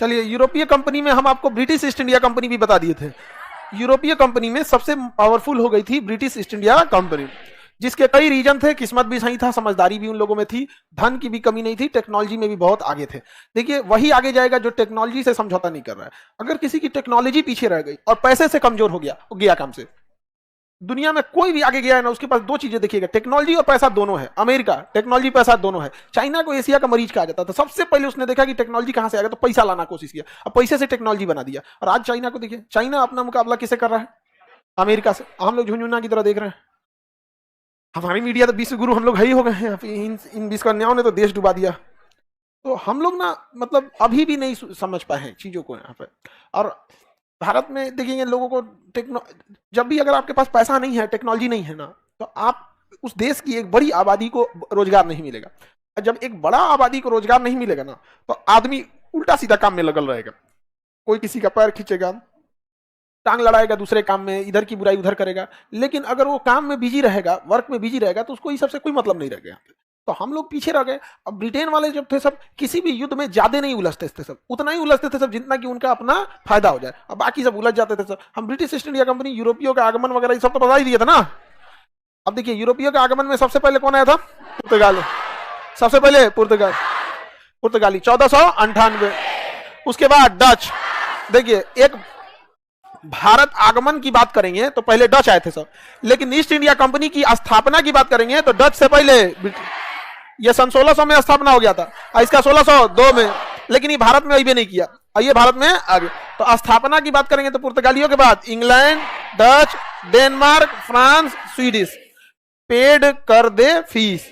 चलिए, यूरोपीय कंपनी में हम आपको ब्रिटिश ईस्ट इंडिया कंपनी भी बता दिए थे। यूरोपीय कंपनी में सबसे पावरफुल हो गई थी ब्रिटिश ईस्ट इंडिया कंपनी, जिसके कई रीजन थे। किस्मत भी सही था, समझदारी भी उन लोगों में थी, धन की भी कमी नहीं थी, टेक्नोलॉजी में भी बहुत आगे थे। देखिए, वही आगे जाएगा जो टेक्नोलॉजी से समझौता नहीं कर रहा है। अगर किसी की टेक्नोलॉजी पीछे रह गई और पैसे से कमजोर हो गया, वो गया काम से। दुनिया में कोई भी आगे गया है ना, उसके पास दो चीजें देखिएगा, टेक्नोलॉजी और पैसा दोनों है। अमेरिका टेक्नोलॉजी पैसा दोनों है। चाइना को एशिया का मरीज कहा जाता था, सबसे पहले उसने देखा कि टेक्नोलॉजी कहां से आएगा, तो पैसा लाना कोशिश किया, अब पैसे से टेक्नोलॉजी बना दिया। और आज चाइना को देखिए, चाइना अपना मुकाबला किसे कर रहा है? अमेरिका से। हम लोग झुनझुना की तरह देख रहे हैं। हमारी मीडिया तो विश्व गुरु हम लोग है ही हो गए हैं। इन विश्वकन्याओं ने तो देश डुबा दिया। तो हम लोग ना मतलब अभी भी नहीं समझ पाए हैं चीजों को यहाँ पे। और भारत में देखेंगे लोगों को जब भी अगर आपके पास पैसा नहीं है, टेक्नोलॉजी नहीं है ना, तो आप उस देश की एक बड़ी आबादी को रोजगार नहीं मिलेगा। जब एक बड़ा आबादी को रोजगार नहीं मिलेगा ना, तो आदमी उल्टा सीधा काम में लगल रहेगा। कोई किसी का पैर खींचेगा, टांग लड़ाएगा दूसरे काम में, इधर की बुराई उधर करेगा। लेकिन अगर वो काम में बिजी रहेगा, वर्क में बिजी रहेगा, तो उसको इस सबसे कोई मतलब नहीं रहेगा यहाँ पे। तो हम लोग पीछे रह गए। अब ब्रिटेन वाले जब थे सब, किसी भी युद्ध में ज्यादा नहीं उलझते थे सब, उतना ही उलझते थे सब जितना कि उनका अपना फायदा हो जाए, अब बाकी सब उलझ जाते थे सब। हम ब्रिटिश ईस्ट इंडिया कंपनी, यूरोपियों का आगमन वगैरह सब तो बता ही दिया था ना। अब देखिए, यूरोपियों का आगमन में सबसे पहले कौन आया था? पुर्तगाल। सबसे पहले पुर्तगाली 1498। उसके बाद डच। देखिए, एक भारत आगमन की बात करेंगे तो पहले डच आए थे सब, लेकिन ईस्ट इंडिया कंपनी की स्थापना की बात करेंगे तो डच से पहले ये सन 1600 में स्थापना हो गया था, इसका 1602 में। लेकिन ये भारत में अभी नहीं किया, ये भारत में आगे। तो स्थापना की बात करेंगे तो पुर्तगालियों के बाद England, Dutch, Denmark, France, Swedish. Paid कर दे फीस।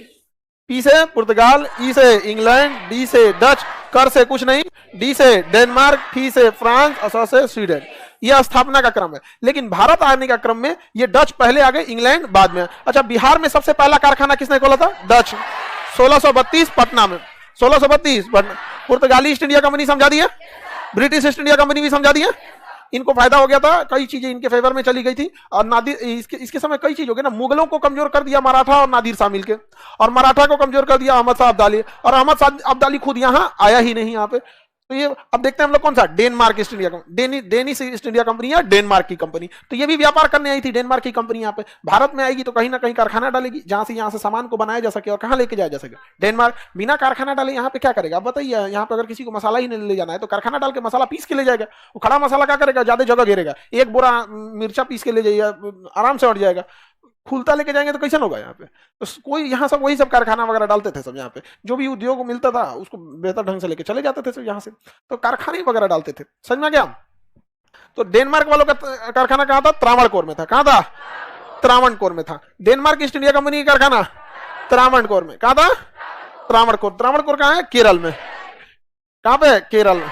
पी से पुर्तगाल, ई से इंग्लैंड, डी से डच, कर से कुछ नहीं, डी से डेनमार्क, फी से फ्रांस, और से स्वीडन। यह स्थापना का क्रम है। लेकिन भारत आने का क्रम में ये डच पहले आ गए, इंग्लैंड बाद में। अच्छा, बिहार में सबसे पहला कारखाना किसने खोला था? डच। 1632 पटना में। 1632 पटना। पुर्तगाली ईस्ट इंडिया कंपनी समझा दी है, ब्रिटिश ईस्ट इंडिया कंपनी भी समझा दी है। इनको फायदा हो गया था, कई चीजें इनके फेवर में चली गई थी। और नादिर इसके समय कई चीज हो गई ना, मुगलों को कमजोर कर दिया मराठा और नादिर शाह मिलके, और मराठा को कमजोर कर दिया अहमद शाह अब्दाली, और अहमद शाह अब्दाली खुद यहाँ आया ही नहीं यहाँ पे। तो ये अब देखते हैं हम लोग कौन सा, Denmark east India company, Danish East India company या डेनमार्क की कंपनी। तो ये भी व्यापार करने आई थी डेनमार्क की कंपनी। यहाँ पे भारत में आएगी तो कहीं ना कहीं कारखाना डालेगी, जहां से यहाँ से सामान को बनाया जा सके और कहाँ लेके जाया जा सके। डेनमार्क बिना कारखाना डाले यहाँ पे क्या करेगा? अब बताइए, यहाँ पे अगर किसी को मसाला ही नहीं ले जाना है तो कारखाना डाल के मसाला पीस के ले जाएगा। वो खड़ा मसाला क्या करेगा? ज्यादा जगह घेरेगा। एक बोरा मिर्चा पीस के ले जाइए, आराम से उठ जाएगा। खुलता लेके जाएंगे तो कैसे होगा यहाँ पे? तो कोई यहाँ सब वही सब कारखाना वगैरह डालते थे सब। यहाँ पे जो भी उद्योग मिलता था उसको बेहतर ढंग से लेके चले जाते थे सब यहाँ से। तो कारखाने वगैरह डालते थे, समझ में गया? तो डेनमार्क वालों का कारखाना कहाँ था? त्रावणकोर में था। कहाँ था? त्रावणकोर में था। डेनमार्क ईस्ट इंडिया कंपनी का कारखाना त्रावणकोर में। कहाँ था? त्रावणकोर। त्रावणकोर कहाँ है? केरल में। कहाँ पे? केरल में।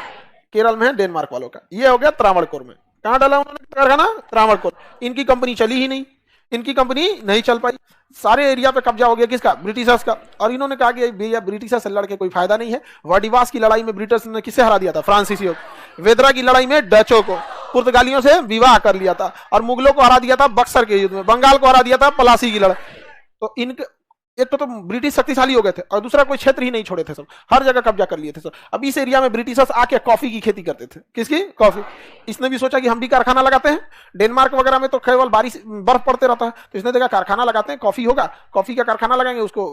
केरल में है डेनमार्क वालों का। ये हो गया त्रावणकोर में। कहाँ डाला उन्होंने कारखाना? त्रावणकोर। इनकी कंपनी चली ही नहीं, इनकी कंपनी नहीं चल पाई। सारे एरिया पे कब्जा हो गया किसका? ब्रिटिशर्स का। और इन्होंने कहा कि भैया ब्रिटिशर्स से लड़के कोई फायदा नहीं है। वाडिवास की लड़ाई में ब्रिटिश ने किसे हरा दिया था? फ्रांसीसियों। वेदरा की लड़ाई में डचों को। पुर्तगालियों से विवाह कर लिया था। और मुगलों को हरा दिया था बक्सर के युद्ध में। बंगाल को हरा दिया था प्लासी की लड़ाई। तो इनके एक तो ब्रिटिश शक्तिशाली हो गए थे, और दूसरा कोई क्षेत्र ही नहीं छोड़े थे सब, हर जगह कब्जा कर लिए थे सब। अब इस एरिया में ब्रिटिशर्स आके कॉफी की खेती करते थे। किसकी? कॉफी। इसने भी सोचा कि हम भी कारखाना लगाते हैं। डेनमार्क वगैरह में तो केवल बारिश बर्फ पड़ते रहता है, तो इसने देखा कारखाना लगाते हैं, कॉफी होगा, कॉफी का कारखाना लगाएंगे, उसको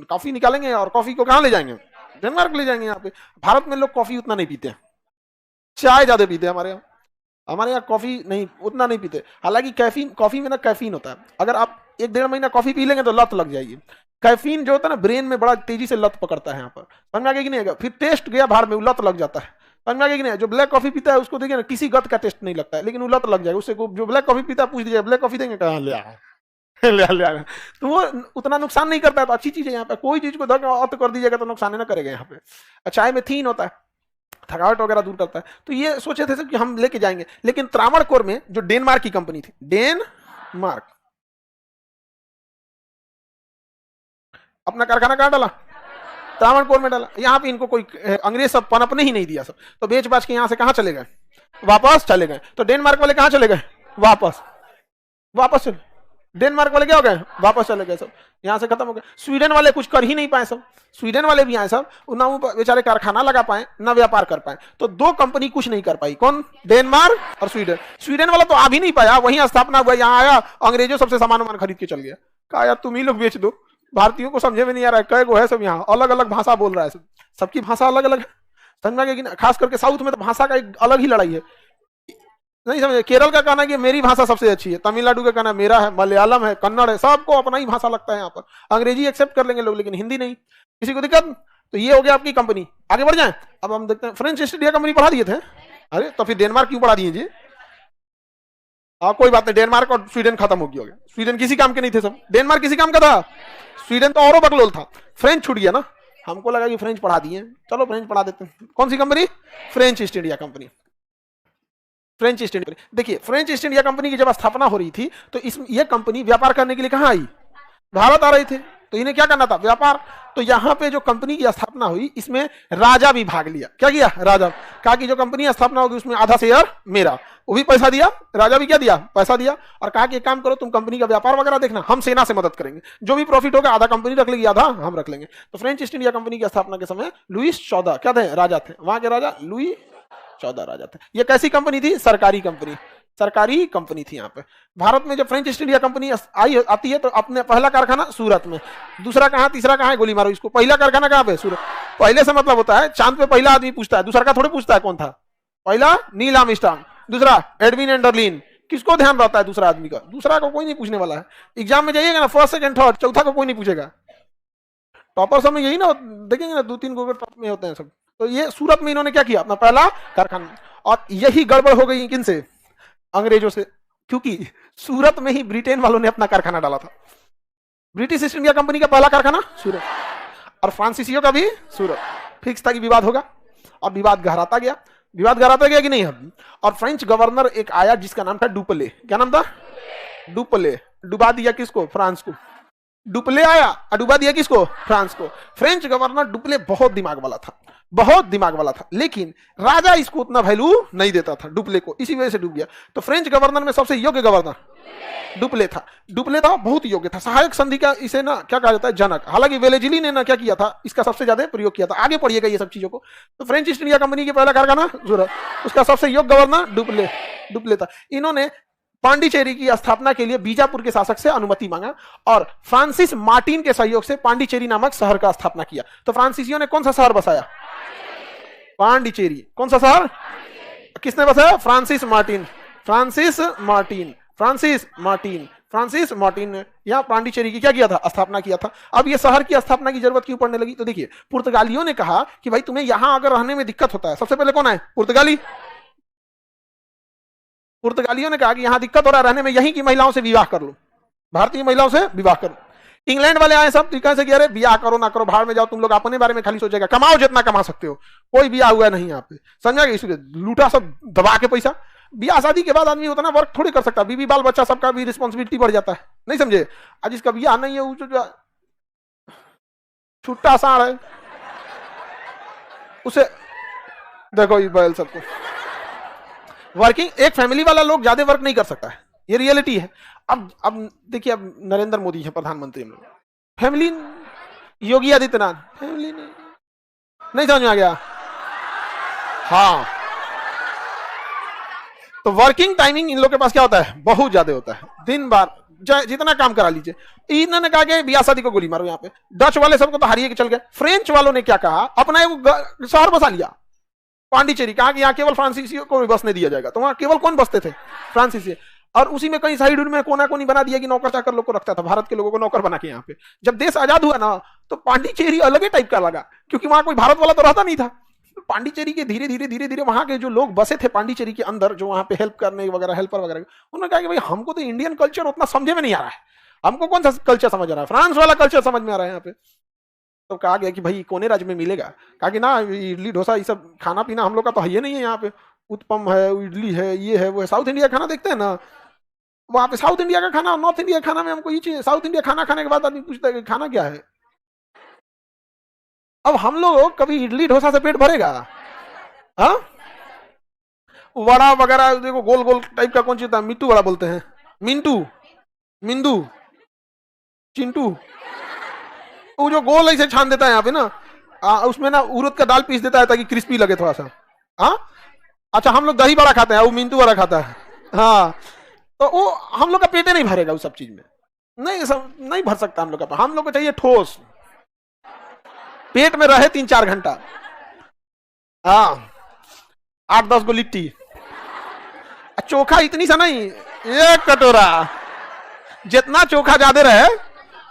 कॉफी निकालेंगे और कॉफी को कहाँ ले जाएंगे? डेनमार्क ले जाएंगे। यहाँ पे भारत में लोग कॉफी उतना नहीं पीते, चाय ज्यादा पीते हैं। हमारे यहाँ कॉफी नहीं उतना नहीं पीते। हालांकि कैफीन, कॉफी में ना कैफीन होता है। अगर आप 1-1.5 महीना कॉफी पी लेंगे तो लत लग जाएगी। कैफीन जो होता है ना, ब्रेन में बड़ा तेजी से लत पकड़ता है यहाँ पर। समझ में आ गया कि नहीं? फिर टेस्ट गया बाहर में, लत लग जाता है। समझ में आ गया कि नहीं? जो ब्लैक कॉफी पीता है उसको देखिए ना, किसी गत का टेस्ट नहीं लगता है, लेकिन वो लत लग जाएगा उससे। जो ब्लैक कॉफी पीता है पूछ दीजिए ब्लैक कॉफी देंगे, कहाँ ले आया तो वो उतना नुकसान नहीं करता है। तो अच्छी चीज है यहाँ पे, कोई चीज को धक कर दीजिएगा तो नुकसान नहीं करेगा यहाँ पे। चाय में थीन होता है, थकावट वगैरह दूर करता है। तो ये सोचे थे कि हम लेके जाएंगे। लेकिन त्रावणकोर में जो डेनमार्क की कंपनी थी, डेनमार्क, अपना कारखाना कहाँ डाला? त्रावणकोर में डाला। यहाँ पे इनको कोई अंग्रेज सब पनपने ही नहीं दिया सब। तो बेच बाच के यहाँ से कहाँ चले गए? वापस चले गए। तो डेनमार्क वाले कहाँ चले गए? वापस चले। डेनमार्क वाले क्या हो गए, वापस चले गए सब, यहाँ से खत्म हो गए। स्वीडन वाले कुछ कर ही नहीं पाए सब, स्वीडन वाले भी आए सब, ना वो बेचारे कारखाना लगा पाए ना व्यापार कर पाए। तो दो कंपनी कुछ नहीं कर पाई, कौन, डेनमार्क और स्वीडन। स्वीडन वाला तो आ भी नहीं पाया, वहीं स्थापना हुआ, यहाँ आया, अंग्रेजों सबसे सामान वामान खरीद के चल गया। कहा यार तुम ही लोग बेच दो, भारतीयों को समझे में नहीं आ रहा है, कई गो है सब यहाँ, अलग अलग भाषा बोल रहा है सब, सबकी भाषा अलग अलग है, समझ में आ गया। खास करके साउथ में तो भाषा का एक अलग ही लड़ाई है, नहीं समझे। केरल का कहना है कि मेरी भाषा सबसे अच्छी है, तमिलनाडु का कहना है मेरा है, मलयालम है, कन्नड़ है, सबको अपना ही भाषा लगता है यहाँ पर। अंग्रेजी एक्सेप्ट कर लेंगे लोग लेकिन हिंदी नहीं, किसी को दिक्कत। तो ये हो गया आपकी कंपनी। आगे बढ़ जाए, अब हम देखते हैं फ्रेंच ईस्ट इंडिया कंपनी पढ़ा दिए थे, अरे तो फिर डेनमार्क क्यों पढ़ा दिए जी। कोई बात नहीं, डेनमार्क और स्वीडन खत्म हो गया। स्वीडन किसी काम के नहीं थे सब, डेनमार्क किसी काम का था, स्वीडन तो और बकलोल था। फ्रेंच छूट गया ना, हमको लगा कि फ्रेंच पढ़ा दिए, चलो फ्रेंच पढ़ा देते हैं। कौन सी company, French East India Company. French East India, देखिए फ्रेंच ईस्ट इंडिया कंपनी की जब स्थापना हो रही थी तो ये कंपनी व्यापार करने के लिए कहां आई, भारत आ रही थी। तो इन्हें क्या करना था, व्यापार। तो यहाँ पे जो कंपनी की स्थापना हुई इसमें राजा भी भाग लिया। क्या किया, राजा कहा कि जो कंपनी स्थापना होगी उसमें आधा शेयर मेरा, वो भी पैसा दिया, राजा भी क्या दिया, पैसा दिया, और कहा कि एक काम करो तुम कंपनी का व्यापार वगैरह देखना, हम सेना से मदद करेंगे, जो भी प्रॉफिट होगा आधा कंपनी रख लेगी, आधा हम रख लेंगे। तो फ्रेंच ईस्ट इंडिया कंपनी की स्थापना के समय लुईस 14 क्या थे, राजा थे, वहां के राजा लुई 14 राजा थे। ये कैसी कंपनी थी, सरकारी कंपनी, सरकारी कंपनी थी यहाँ पे। भारत में जब फ्रेंच ईस्ट इंडिया कंपनी आती है तो अपने पहला कारखाना सूरत में, दूसरा कहाँ, तीसरा कहाँ है, गोली मारो इसको। पहला कारखाना कहाँ पे, सूरत। पहले से मतलब होता है चांद पे पहला आदमी पूछता है, दूसरा का थोड़े पूछता है कौन था। पहला नील आर्मस्ट्रांग, दूसरा एडविन एंडरलिन। किसको ध्यान रहता है दूसरा आदमी का, दूसरा को कोई नहीं पूछने वाला है। एग्जाम में जाइएगा ना, फर्स्ट सेकंड थर्ड, चौथा को कोई नहीं पूछेगा। टॉपर सब में यही ना देखेंगे ना, 2-3 गो टॉप में होते हैं सब। तो ये सूरत में इन्होंने क्या किया, अपना पहला कारखाना। और यही गड़बड़ हो गई किनसे, अंग्रेजों से, क्योंकि सूरत में ही ब्रिटेन वालों ने अपना कारखाना डाला था। ब्रिटिश ईस्ट इंडिया कंपनी का पहला कारखाना सूरत, और फ्रांसीसियों का भी सूरत। फिक्स था कि विवाद होगा, और विवाद गहराता गया, विवाद गहराता गया कि नहीं हम। और फ्रेंच गवर्नर एक आया जिसका नाम था डुपले। क्या नाम था, डुपले। डुबा दिया किसको, फ्रांस को। डुपले आया और डुबा दिया किसको, फ्रांस को। फ्रेंच गवर्नर डुपले बहुत दिमाग वाला था, बहुत दिमाग वाला था, लेकिन राजा इसको उतना वैल्यू नहीं देता था डुपले को, इसी वजह से डूब गया। तो फ्रेंच गवर्नर में सबसे योग्य गवर्नर डुपले था। डुपले था, बहुत योग्य था, सहायक संधि का इसे ना क्या कहा जाता है, जनक। हालांकि वेलेजिली ने ना क्या किया था, इसका सबसे ज्यादा प्रयोग किया था। आगे पढ़िएगा ये सब चीजों को। तो फ्रेंच ईस्ट इंडिया कंपनी के पहला कारखाना सूरत, उसका सबसे योग्य गवर्नर डुपले था। इन्होंने पांडिचेरी की स्थापना के लिए बीजापुर के शासक से अनुमति मांगा और फ्रांसिस मार्टिन के सहयोग से पांडिचेरी नामक शहर का स्थापना किया। तो फ्रांसीसियों ने कौन सा शहर बसाया, पांडिचेरी। कौन सा शहर, किसने बसाया, Francis Martin. Francis Martin, Francis Martin, Francis Martin ने यहां पांडिचेरी की क्या किया था, स्थापना किया था। अब ये शहर की स्थापना की जरूरत क्यों पड़ने लगी, तो देखिए पुर्तगालियों ने कहा कि भाई तुम्हें यहां अगर रहने में दिक्कत होता है, सबसे पहले कौन है, पुर्तगाली। पुर्तगालियों ने कहा कि यहां दिक्कत हो रहा है रहने में, यहीं की महिलाओं से विवाह कर लो, भारतीय महिलाओं से विवाह करो। इंग्लैंड वाले आए सब, कह से कि अरे बियाह करो ना करो, भाड़ में जाओ, तुम लोग अपने बारे में खाली सोचेगा, कमाओ जितना कमा सकते हो, कोई बियाह हुआ नहीं यहाँ पे, समझा गया। इसलिए लूटा सब दबा के पैसा। बियाह शादी के बाद आदमी उतना वर्क थोड़ी कर सकता, बीबी बाल बच्चा सबका भी रिस्पॉन्सिबिलिटी बढ़ जाता है, नहीं समझे। आज इसका बियाह नहीं है, वो जो छुट्टा साड़ है, उसे देखो ये बैल सबको वर्किंग, एक फैमिली वाला लोग ज्यादा वर्क नहीं कर सकता है, ये रियलिटी है। अब देखिए, अब नरेंद्र मोदी है प्रधानमंत्री, हम लोग फैमिली, योगी आदित्यनाथ फैमिली नहीं समझ में आ गया। हाँ, तो वर्किंग टाइमिंग इन लोग के पास क्या होता है, बहुत ज्यादा होता है, दिन भर जितना काम करा लीजिए। इन्होंने कहा कि बियाह शादी को गोली मारो यहाँ पे। डच वाले सबको तो हारिए के चल गए। फ्रेंच वालों ने क्या कहा, अपना एक शहर बसा लिया पांडिचेरी, कहा कि यहाँ केवल फ्रांसीसियों को बसने दिया जाएगा। तो वहां केवल कौन बसते थे, फ्रांसीसी। और उसी में कई साइड में कोना कोनी बना दिया कि नौकर चाकर लोग को रखता था, भारत के लोगों को नौकर बना के। यहाँ पे जब देश आजाद हुआ ना, तो पांडिचेरी अलग ही टाइप का लगा, क्योंकि वहां कोई भारत वाला तो रहता नहीं था। पांडिचेरी के धीरे धीरे वहां के जो लोग बसे थे पांडिचेरी के अंदर, जो वहां पे हेल्प करने वगैरह, हेल्पर वगैरह, उन्होंने कहा कि भाई हमको तो इंडियन कल्चर उतना समझे में नहीं आ रहा है, हमको कौन सा कल्चर समझ आ रहा है, फ्रांस वाला कल्चर समझ में आ रहा है यहाँ पे। तो कहा गया कि भाई कोने राज्य में मिलेगा, कहा कि ना इडली डोसा ये सब खाना पीना हम लोग का तो है नहीं है यहाँ पे, उत्पम है, इडली है, ये है, वो है। साउथ इंडिया खाना देखते हैं ना, वहां पे साउथ इंडिया का खाना और नॉर्थ इंडिया खाना में हमको ये चाहिए। साउथ इंडिया खाना खाने के बाद आदमी पूछता है कि खाना क्या है। अब हम लोग कभी इडली डोसा से पेट भरेगा, हाँ? वड़ा वगैरह देखो, गोल गोल टाइप का कौन चीज था, मिट्टू वड़ा बोलते हैं, मिंटू, मिंदू, चिंटू, वो जो गोल ऐसे छान देता है यहाँ पे ना, उसमें ना उड़द का दाल पीस देता है ताकि क्रिस्पी लगे थोड़ा सा। हाँ, अच्छा हम लोग दही बड़ा खाते हैं, वो मिंटू बड़ा खाता है। हाँ, तो वो हम लोग का पेटे नहीं भरेगा उस सब चीज में, नहीं सब नहीं भर सकता हम लोग का। हम लोग को चाहिए ठोस, पेट में रहे 3-4 घंटा। हाँ, 8-10 गो लिट्टी, चोखा इतनी सा नहीं, एक कटोरा, जितना चोखा ज्यादा रहे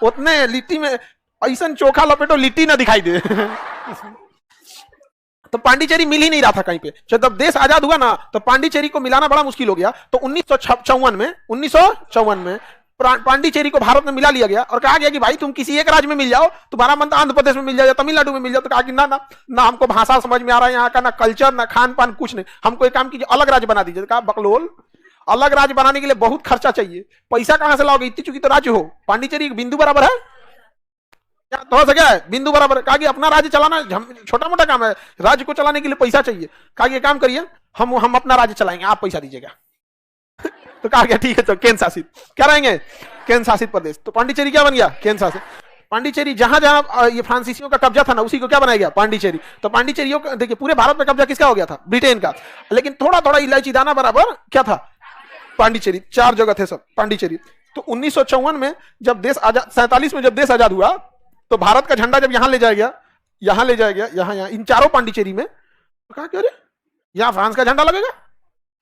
उतने लिट्टी में ऐसा चोखा लपेटो लिट्टी ना दिखाई दे। तो पांडिचेरी मिल ही नहीं रहा था कहीं पे। जब देश आजाद हुआ ना तो पांडिचेरी को मिलाना बड़ा मुश्किल हो गया। तो 1954 में पांडिचेरी को भारत में मिला लिया गया और कहा गया कि भाई तुम किसी एक राज्य में मिल जाओ, तुम्हारा मन आंध्र प्रदेश में मिल जाए, तमिलनाडु में मिल जाए। तो कहा कि ना ना ना, हमको भाषा समझ में आ रहा है यहाँ का, ना कल्चर, ना खान पान, कुछ नहीं, हमको एक काम कीजिए अलग राज्य बना दीजिए। कहा बकलोल, अलग राज्य बनाने के लिए बहुत खर्चा चाहिए, पैसा कहां से लाओगे, इतनी चुकी तो राज्य हो। पांडिचेरी बिंदु बराबर है, तो हो सके बिंदु बराबर। कहा कि अपना राज्य चलाना छोटा मोटा काम है, राज्य को चलाने के लिए पैसा चाहिए। कहा कि काम करिए, हम अपना राज्य चलाएंगे, आप पैसा दीजिएगा। तो कहा गया ठीक है, तो केंद्र शासित क्या रहेंगे, केंद्र शासित प्रदेश। तो पांडिचेरी क्या बन गया, केंद्र शासित। पांडिचेरी जहां जहां ये फ्रांसीसियों का कब्जा था ना, उसी को क्या बनाया गया, पांडिचेरी। तो पांडिचेरियों का देखिए पूरे भारत में कब्जा किसका हो गया था, ब्रिटेन का, लेकिन थोड़ा थोड़ा इलायची दाना बराबर क्या था, पांडिचेरी। 4 जगह थे सब पांडिचेरी। तो 1954 में जब देश आजाद, 47 में जब देश आजाद हुआ, तो भारत का झंडा जब यहां ले जाया गया, यहां ले जाया गया, यहां इन चारों पांडिचेरी में, तो कहा कि अरे यहां फ्रांस का झंडा लगेगा,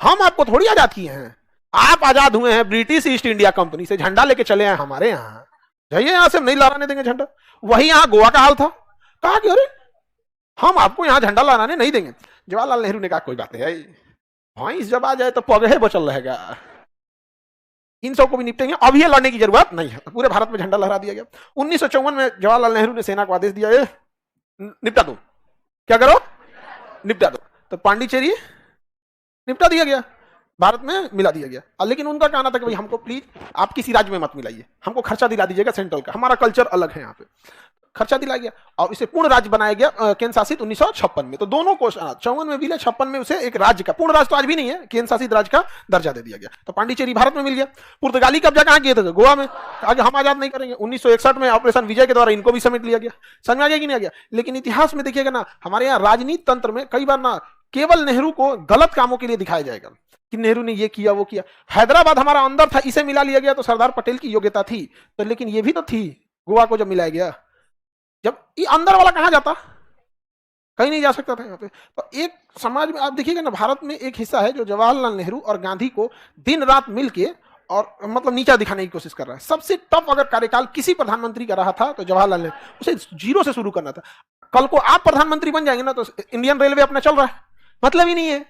हम आपको थोड़ी आजाद किए हैं, आप आजाद हुए हैं ब्रिटिश ईस्ट इंडिया कंपनी से, झंडा लेके चले हैं हमारे यहाँ, जाइए यहां से, नहीं लहराने देंगे झंडा। वही यहां गोवा का हाल था। कहा कि अरे हम आपको यहां झंडा लहराने नहीं देंगे। जवाहरलाल नेहरू ने कहा कोई बात नहीं, भैंस जब आ जाए तो पगहे बचल रहेगा, इन सब को भी निपटेंगे, अभी ये लड़ने की जरूरत नहीं है। पूरे भारत में झंडा लहरा दिया गया। 1954 में जवाहरलाल नेहरू ने सेना को आदेश दिया, निपटा दो, क्या करो, निपटा दो। तो पांडिचेरी निपटा दिया गया, भारत में मिला दिया गया। लेकिन उनका कहना था कि भाई हमको प्लीज आप किसी राज्य में मत मिलाइए, हमको खर्चा दिला दीजिएगा सेंट्रल का, हमारा कल्चर अलग है यहाँ पे। खर्चा दिलाया गया और इसे पूर्ण राज्य बनाया गया केंद्र शासित 1956 में। तो दोनों को 54 में भी, 56 में उसे एक राज्य का, पूर्ण राज्य तो आज भी नहीं है, केंद्र शासित राज्य का दर्जा दे दिया गया। तो पांडिचेरी भारत में मिल गया। पुर्तगाली कब्जा कहां किए थे, गोवा में, आगे हम आजाद नहीं करेंगे। 1961 में ऑपरेशन विजय के द्वारा इनको भी समेट लिया गया। समझ में आ गया कि नहीं आ गया। लेकिन इतिहास में देखिएगा ना, हमारे यहाँ राजनीति तंत्र में कई बार ना केवल नेहरू को गलत कामों के लिए दिखाया जाएगा कि नेहरू ने ये किया वो किया। हैदराबाद हमारा अंदर था, इसे मिला लिया गया तो सरदार पटेल की योग्यता थी, तो लेकिन ये भी तो थी गोवा को जब मिलाया गया, जब ये अंदर वाला कहां जाता, कहीं नहीं जा सकता था यहाँ पे। तो एक समाज में आप देखिएगा ना, भारत में एक हिस्सा है जो जवाहरलाल नेहरू और गांधी को दिन रात मिलके और मतलब नीचा दिखाने की कोशिश कर रहा है। सबसे टफ अगर कार्यकाल किसी प्रधानमंत्री का रहा था तो जवाहरलाल नेहरू, उसे जीरो से शुरू करना था। कल को आप प्रधानमंत्री बन जाएंगे ना तो इंडियन रेलवे अपना चल रहा है, मतलब ही नहीं है।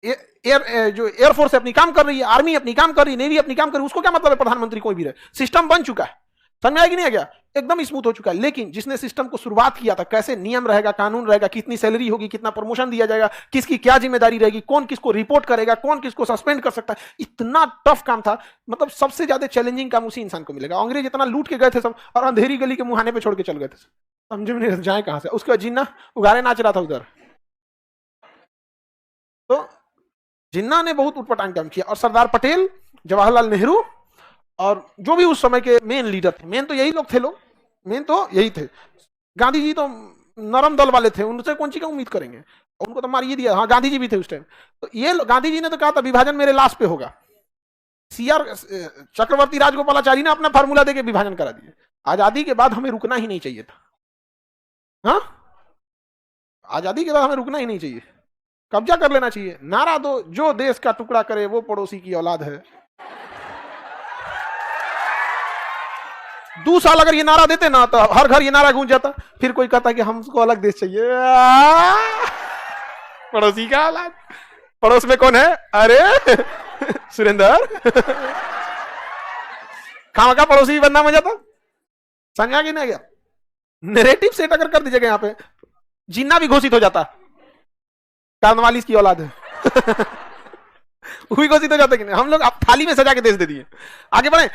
जो एयरफोर्स अपनी काम कर रही है, आर्मी अपनी काम कर रही है, नेवी अपनी काम कर रही है, उसको क्या मतलब है प्रधानमंत्री कोई भी रहे, सिस्टम बन चुका है। समझ में आया कि नहीं आ गया, एकदम स्मूथ हो चुका है। लेकिन जिसने सिस्टम को शुरुआत किया था, कैसे नियम रहेगा, कानून रहेगा, कितनी सैलरी होगी, कितना प्रमोशन दिया जाएगा, किसकी क्या जिम्मेदारी रहेगी, कौन किसको रिपोर्ट करेगा, कौन किसको सस्पेंड कर सकता है, इतना टफ काम था। मतलब सबसे ज्यादा चैलेंजिंग काम उसी इंसान को मिलेगा। अंग्रेज इतना लूट के गए थे सब, और अंधेरी गली के मुहाने पे छोड़ के चल गए थे, समझे नहीं जाए कहां से। उसका जिन्ना उगारे नाच रहा था उधर। तो जिन्ना ने बहुत उटपटांग काम किया, और सरदार पटेल, जवाहरलाल नेहरू और जो भी उस समय के मेन लीडर थे, मेन तो यही लोग थे, मेन तो यही थे। गांधी जी तो नरम दल वाले थे, उनसे कौन सी का उम्मीद करेंगे, उनको तो मारिए दिया। हाँ, गांधी जी भी थे उस टाइम। तो ये गांधी जी ने तो कहा था विभाजन मेरे लाश पे होगा। सीआर चक्रवर्ती राजगोपालाचारी ने अपना फार्मूला देके विभाजन करा दिया। आजादी के बाद हमें रुकना ही नहीं चाहिए था। हाँ, आजादी के बाद हमें रुकना ही नहीं चाहिए, कब्जा कर लेना चाहिए। नारा दो, जो देश का टुकड़ा करे वो पड़ोसी की औलाद है। 2 साल अगर ये नारा देते ना तो हर घर ये नारा गूंज जाता। फिर कोई कहता कि हमको अलग देश चाहिए, पड़ोसी का औलाद, पड़ोस में कौन है, अरे सुरेंद्र। खामा का पड़ोसी बनना मजा था। समझा कि नहीं गया। नैरेटिव सेट अगर कर दीजिएगा यहाँ पे, जिन्ना भी घोषित हो जाता, कार्नवालिस की औलाद है। वो भी घोषित हो जाता कि नहीं। हम लोग आप थाली में सजा के देश दे दिए। आगे बढ़े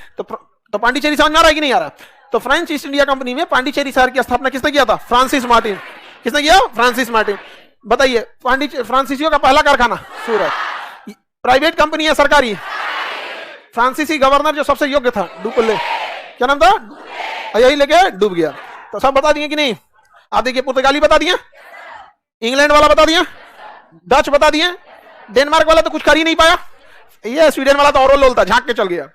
तो पांडिचेरी समझ में आ रहा है कि नहीं आ रहा। तो फ्रेंच ईस्ट इंडिया कंपनी में पांडिचेरी शहर की स्थापना किसने किया था, फ्रांसिस मार्टिन। किसने किया, फ्रांसिस मार्टिन। बताइए, फ्रांसीसियों का पहला कारखाना सूरत। प्राइवेट कंपनी है सरकारी, फ्रांसीसी गवर्नर जो सबसे योग्य था, डुपले, क्या नाम था, यही लेके डूब गया। तो सब बता दिए कि नहीं? आप देखिए, पुर्तगाली बता दिए, इंग्लैंड वाला बता दिया, डच बता दिए, डेनमार्क वाला तो कुछ कर ही नहीं पाया, ये स्वीडन वाला तो और लोल था, झांक के चल गया।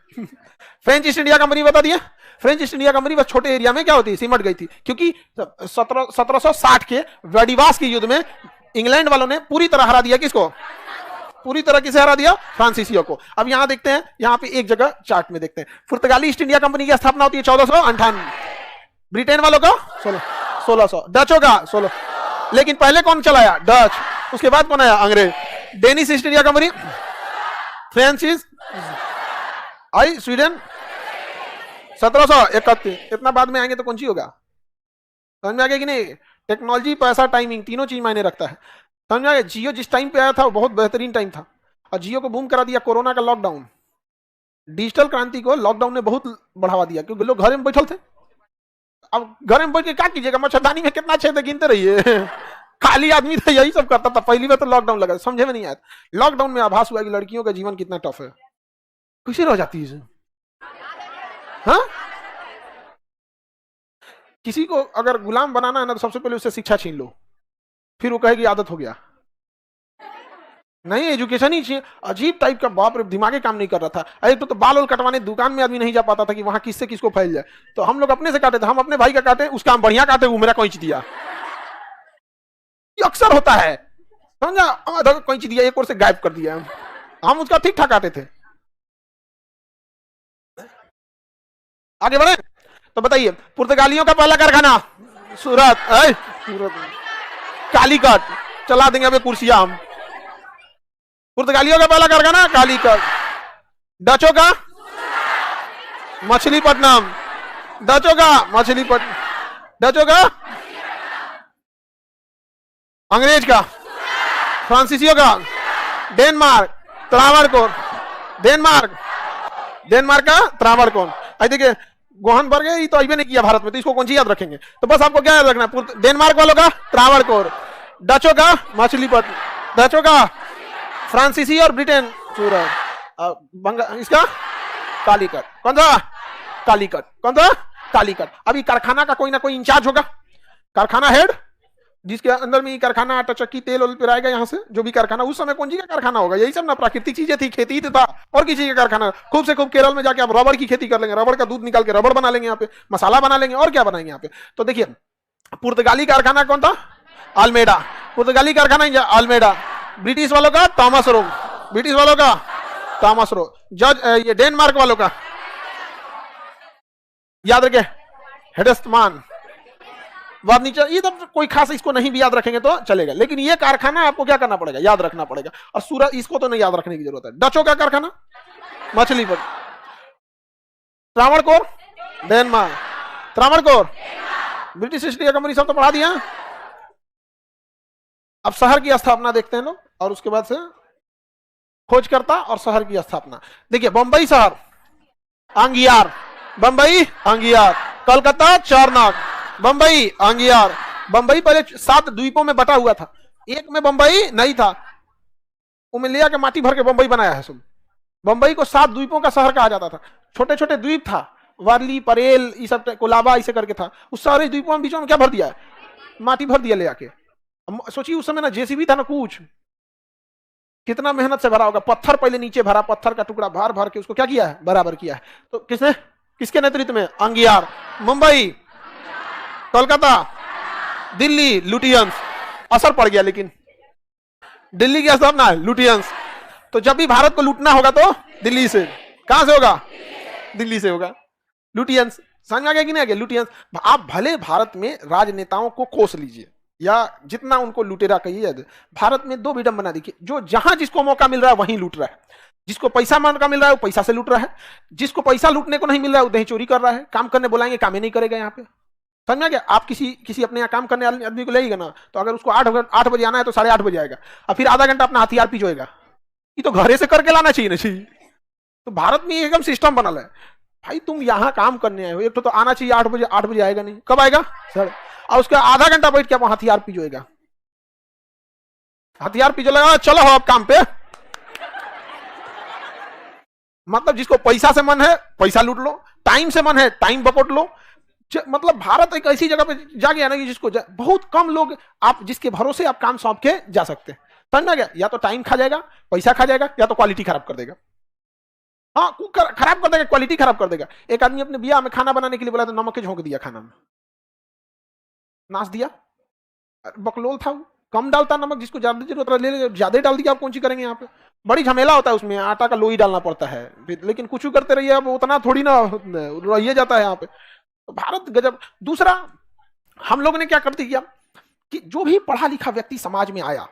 फ्रेंच ईस्ट इंडिया कंपनी बता दिया, फ्रेंच ईस्ट इंडिया कंपनी बस छोटे एरिया में क्या होती, सिमट गई थी, क्योंकि 1760 के व्लादिवास के युद्ध में इंग्लैंड वालों ने पूरी तरह हरा दिया, किसको, पूरी तरह किसे हरा दिया, फ्रांसीसियों को। अब यहां देखते हैं, यहां पे एक जगह चार्ट में देखते हैं, पुर्तगाली ईस्ट इंडिया कंपनी की स्थापना होती है 1458, ब्रिटेन वालों का 1600, डचों का 16, लेकिन पहले कौन चलाया, डच, उसके बाद कौन आया, अंग्रेज। डेनिश ईस्ट इंडिया कंपनी, फ्रांसीस आई, स्वीडन 1731, इतना बाद में आएंगे तो कौन सी होगा, समझ में आ गया कि नहीं? टेक्नोलॉजी, पैसा, टाइमिंग, तीनों चीज मायने रखता है, समझ में आ गया? जियो जिस टाइम पे आया था वो बहुत बेहतरीन टाइम था, और जियो को बूम करा दिया कोरोना का लॉकडाउन। डिजिटल क्रांति को लॉकडाउन ने बहुत बढ़ावा दिया, क्योंकि लोग घर में बैठल थे। अब घर में बैठ के क्या कीजिएगा, मच्छरदानी में कितना छेद है गिनते रहिए। खाली आदमी था, यही सब करता था। पहली बार तो लॉकडाउन लगा, समझे में नहीं आया। लॉकडाउन में आभास हुआ कि लड़कियों का जीवन कितना टफ है, खुशी रह जाती है। हाँ, किसी को अगर गुलाम बनाना है ना, तो सबसे पहले उससे शिक्षा छीन लो, फिर वो कहेगी आदत हो गया। नहीं, एजुकेशन ही चाहिए। अजीब टाइप का, बाप रे, दिमागे काम नहीं कर रहा था। एक तो बाल कटवाने दुकान में आदमी नहीं जा पाता था कि वहां किससे किसको फैल जाए, तो हम लोग अपने से काटे थे। हम अपने भाई का काटे, उसका हम बढ़िया काटे, वो मेरा कैंची दिया। ये अक्सर होता है, समझा, कैंची दिया, एक और से गायब कर दिया। हम उसका ठीक ठाक काटे थे। आगे बढ़े तो बताइए, पुर्तगालियों का पहला कारखाना सूरत, कालीकट, चला देंगे अभी कुर्सियां हम। पुर्तगालियों का पहला कारखाना कालीकट। डचों का मछलीपट्टनम, डचों का मछलीपट्टनम, डचों का, अंग्रेज का, फ्रांसीसियों का डेनमार्क, त्रावणकोर, डेनमार्क का त्रावणकोर। आई देखिए, गोहनबर्ग है, ये तो अभी नहीं किया भारत में, तो इसको कौन सी याद रखेंगे? तो बस आपको क्या याद रखना है, डेनमार्क वालों का त्रावणकोर, डचों का मछलीपट्टनम, डचों का फ्रांसीसी और ब्रिटेन सूरत, इसका कालीकट। कौन सा कालीकट, कौन सा कालीकट। अभी कारखाना का कोई ना कोई इंचार्ज होगा, कारखाना हेड, जिसके अंदर में कारखाना आटा चक्की तेल ओल पिराएगा यहाँ से। जो भी कारखाना, उस समय कौन जी का कारखाना होगा, यही सब ना प्राकृतिक चीजें थी, खेती ही था, और किसी का कारखाना। खूब से खूब केरल में जाके आप रबड़ की खेती कर लेंगे, रबड़ का दूध निकाल के रबड़ बना लेंगे, यहाँ पे मसाला बना लेंगे, और क्या बनाएंगे यहाँ पे। तो देखिए, पुर्तगाली कारखाना कौन था, अल्मेडा, पुर्तगाली कारखाना अल्मेडा। ब्रिटिश वालों का थॉमस रो, ब्रिटिश वालों का थॉमस रो। जज ये डेनमार्क वालों का याद रखे, हेडस्टमान। नीचे ये तो कोई खास, इसको नहीं भी याद रखेंगे तो चलेगा, लेकिन ये कारखाना आपको क्या करना पड़ेगा, याद रखना पड़ेगा। और सूरत, इसको तो नहीं याद रखने की जरूरत है। डचों का कारखाना Machilipatnam, Travancore Denmark, Travancore British east India company, सब तो पढ़ा दिया। अब शहर की स्थापना देखते हैं लोग, और उसके बाद से खोजकर्ता और शहर की स्थापना। देखिए, बंबई शहर अंगियार, बंबई अंगियार, कलकत्ता चारनाग, बंबई अंगियार। बंबई पहले 7 द्वीपों में बटा हुआ था, एक में बंबई नहीं था, उनमें ले आके माटी भर के बंबई बनाया है। सुन, बंबई को 7 द्वीपों का शहर कहा जाता था। छोटे छोटे द्वीप था, वारली, परेल, ये सब, कोलाबा, इसे करके था। उस सारे द्वीपों में बीचों में क्या भर दिया है, माटी भर दिया ले आके। सोचिए उस समय ना जेसीबी था ना कुछ, कितना मेहनत से भरा होगा। पत्थर पहले नीचे भरा, पत्थर का टुकड़ा भर भर के उसको क्या किया है, बराबर किया है। तो किसने, किसके नेतृत्व में, अंगियार। मुंबई, कोलकाता, दिल्ली, लुटियंस। असर पड़ गया, लेकिन दिल्ली की स्थापना है लुटियंस। तो जब भी भारत को लूटना होगा तो दिल्ली से, कहां से होगा, दिल्ली से होगा। लुटियंस, समझ आ गया कि नहीं आ गया, लुटियंस। आप भले भारत में राजनेताओं को कोस लीजिए, या जितना उनको लुटेरा कहिए, भारत में 2 विडंबना देखिए, जो जहां जिसको मौका मिल रहा है वहीं लूट रहा है। जिसको पैसा मौका मिल रहा है वो पैसा से लूट रहा है, जिसको पैसा लूटने को नहीं मिल रहा है वो दही चोरी कर रहा है। काम करने बुलाएंगे, काम ही नहीं करेगा यहाँ पे। समझ में आ गया। आप किसी अपने यहाँ काम करने वाले आदमी को लेगा ना, तो अगर उसको 8 बजे आना है तो 8:30 बजे आएगा, और फिर आधा घंटा अपना हथियार पिछोएगा। ये तो घरे से करके लाना चाहिए ना चाहिए। तो भारत में एकदम सिस्टम बनल है, भाई तुम यहाँ काम करने आए हो, एक तो आना चाहिए 8 बजे, 8 बजे आएगा नहीं, कब आएगा सर, और उसका आधा घंटा बैठ के वहां हथियार पिछोएगा, हथियार पिछो लगा, चलो हो आप काम पे। मतलब जिसको पैसा से मन है पैसा लूट लो, टाइम से मन है टाइम बकोट लो। मतलब भारत एक ऐसी जगह पे जा गया ना कि जिसको बहुत कम लोग आप जिसके भरोसे आप काम सौंप के जा सकते हैं। समझ में गया? या तो टाइम खा जाएगा, पैसा खा जाएगा, या तो क्वालिटी खराब कर देगा। हाँ, खराब कर देगा, क्वालिटी खराब कर देगा। एक आदमी अपने ब्याह में खाना बनाने के लिए बोला तो नमक के झोंक दिया खाना में, नाच दिया, बकलोल था, कम डालता नमक, जिसको ज्यादा जरूरत ले ज्यादा डाल दिया। आप कौन सी करेंगे यहाँ पे? बड़ी झमेला होता है उसमें, आटा का लोई डालना पड़ता है, लेकिन कुछ करते रहिए अब उतना थोड़ी ना रहिए जाता है यहाँ पे। तो भारत गजब। दूसरा, हम लोग ने क्या कर दिया कि जो भी पढ़ा लिखा व्यक्ति समाज में आया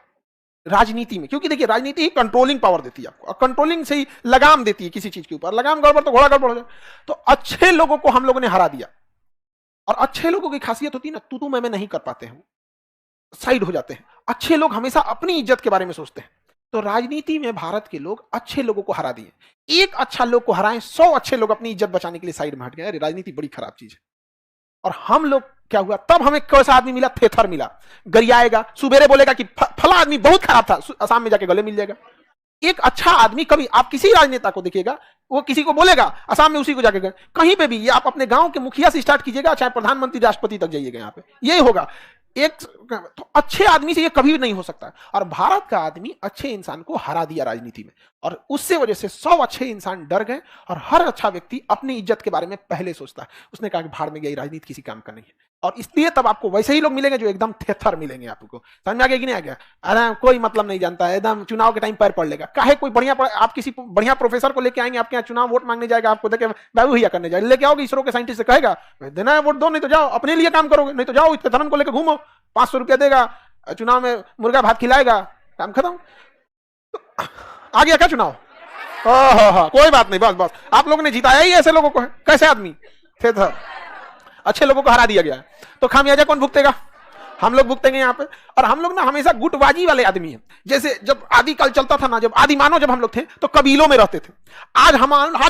राजनीति में, क्योंकि देखिए राजनीति ही कंट्रोलिंग पावर देती है आपको, और कंट्रोलिंग से ही लगाम देती है किसी चीज के ऊपर। लगाम गड़बड़ तो घोड़ा गड़बड़ हो जाए। तो अच्छे लोगों को हम लोगों ने हरा दिया, और अच्छे लोगों की खासियत होती है ना, तू मैं नहीं कर पाते हैं, साइड हो जाते हैं। अच्छे लोग हमेशा अपनी इज्जत के बारे में सोचते हैं। तो राजनीति में भारत के लोग अच्छे लोगों को हरा दिए। एक अच्छा लोग को हराएं, 100 अच्छे लोग अपनी इज्जत बचाने के लिए साइड में हट गए। अरे राजनीति बड़ी खराब चीज है। और हम लोग क्या हुआ, तब हमें कैसा आदमी मिला? थेथर मिला, गरियाएगा, सुबेरे बोलेगा कि फला आदमी बहुत खराब था, असम में जाके गले मिल जाएगा। एक अच्छा आदमी, कभी आप किसी राजनेता को देखिएगा, वो किसी को बोलेगा, असम में उसी को जाके गए। कहीं पे भी, ये आप अपने गांव के मुखिया से स्टार्ट कीजिएगा, चाहे प्रधानमंत्री राष्ट्रपति तक जाइएगा, यहाँ पे यही होगा। एक तो अच्छे आदमी से ये कभी भी नहीं हो सकता। और भारत का आदमी अच्छे इंसान को हरा दिया राजनीति में, और उससे वजह से 100 अच्छे इंसान डर गए। और हर अच्छा व्यक्ति अपनी इज्जत के बारे में पहले सोचता है। उसने कहा कि भाड़ में गई, राजनीति किसी काम का नहीं है। और इसलिए तब आपको वैसे ही लोग मिलेंगे जो एकदम थेथर मिलेंगे आपको। समझ में आ गया कि नहीं आ गया? अरे कोई मतलब नहीं जानता है, एकदम चुनाव के टाइम पैर पड़ लेगा। काहे कोई बढ़िया आप किसी बढ़िया प्रोफेसर को लेके आएंगे आपके यहाँ, चुनाव वोट मांगने जाएगा, आपको देखे बाबू भैया करने जाएगा, लेके आओगे इसरो के साइंटिस्ट से, कहेगा देना है वोट दो, नहीं तो जाओ अपने लिए काम करोगे, नहीं तो जाओ इस धर्म को लेकर घूमो, 500 रुपया देगा, चुनाव में मुर्गा भात खिलाएगा, काम खत्म। तो आ गया क्या चुनाव? कोई बात नहीं, बस बस आप लोगों ने जिताया ही ऐसे लोगों को है। कैसे आदमी थे? अच्छे लोगों को हरा दिया गया है। तो खामियाजा कौन भुगतेगा? हम लोग भुगतेंगे यहाँ पे। और हम लोग ना हमेशा गुटबाजी वाले आदमी हैं। जैसे जब आदिकाल चलता था ना, जब आदि मानव जब हम लोग थे तो कबीलों में रहते थे। आज